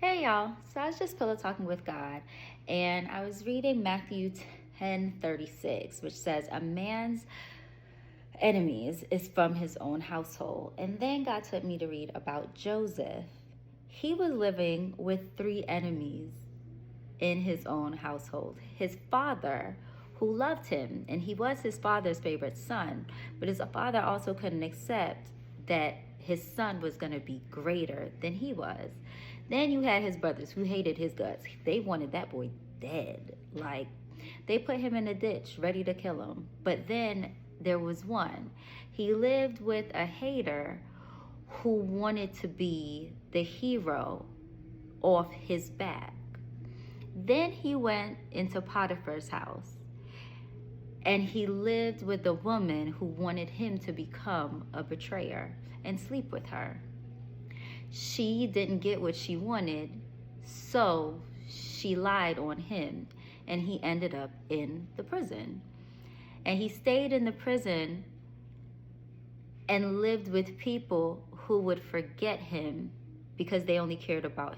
Hey y'all, so I was just pillow talking with God, and I was reading Matthew 10:36, which says, "A man's enemies is from his own household." And then God took me to read about Joseph. He was living with three enemies in his own household. His father, who loved him, and he was his father's favorite son, but his father also couldn't accept that his son was going to be greater than he was. Then you had his brothers who hated his guts. They wanted that boy dead. Like, they put him in a ditch ready to kill him. But then there was one. He lived with a hater who wanted to be the hero off his back. Then he went into Potiphar's house, and he lived with a woman who wanted him to become a betrayer and sleep with her. She didn't get what she wanted, so she lied on him, and he ended up in the prison. And he stayed in the prison and lived with people who would forget him because they only cared about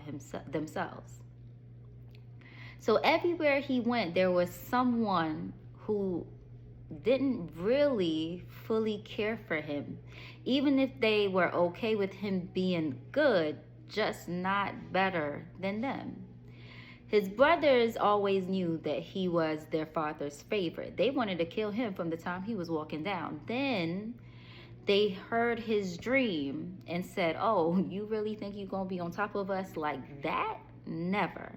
themselves. So everywhere he went, there was someone who didn't really fully care for him, even if they were okay with him being good, just not better than them. His brothers always knew that he was their father's favorite. They wanted to kill him from the time he was walking down. Then they heard his dream and said, "Oh, you really think you're going to be on top of us like that? Never."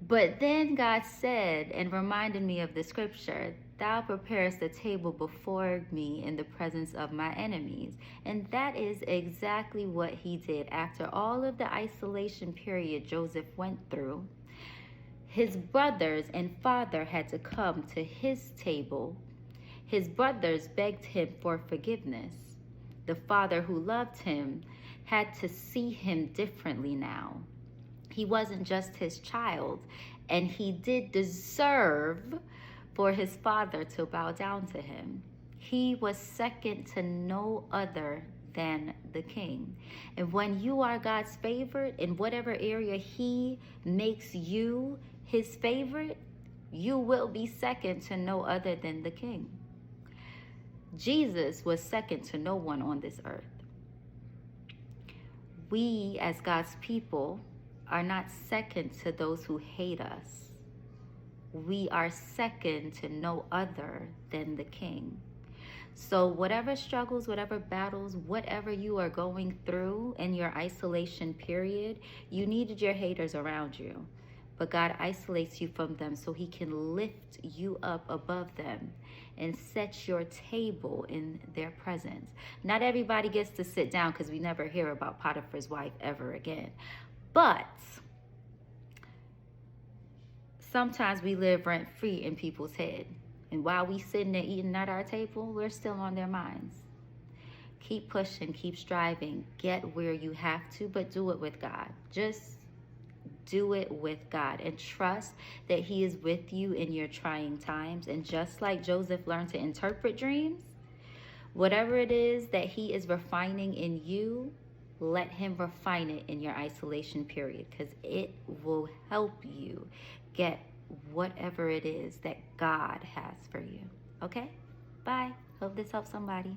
But then God said and reminded me of the scripture, "Thou preparest the table before me in the presence of my enemies." And that is exactly what he did. After all of the isolation period Joseph went through, his brothers and father had to come to his table. His brothers begged him for forgiveness. The father who loved him had to see him differently now. He wasn't just his child, and he did deserve for his father to bow down to him. He was second to no other than the king. And when you are God's favorite in whatever area he makes you his favorite, you will be second to no other than the king. Jesus was second to no one on this earth. We, as God's people, are not second to those who hate us. We are second to no other than the king. So whatever struggles, whatever battles, whatever you are going through in your isolation period, you needed your haters around you. But God isolates you from them so he can lift you up above them and set your table in their presence. Not everybody gets to sit down, because we never hear about Potiphar's wife ever again. But sometimes we live rent-free in people's head. And while we sitting there eating at our table, we're still on their minds. Keep pushing, keep striving, get where you have to, but do it with God. Just do it with God and trust that he is with you in your trying times. And just like Joseph learned to interpret dreams, whatever it is that he is refining in you, let him refine it in your isolation period, because it will help you get whatever it is that God has for you. Okay? Bye. Hope this helps somebody.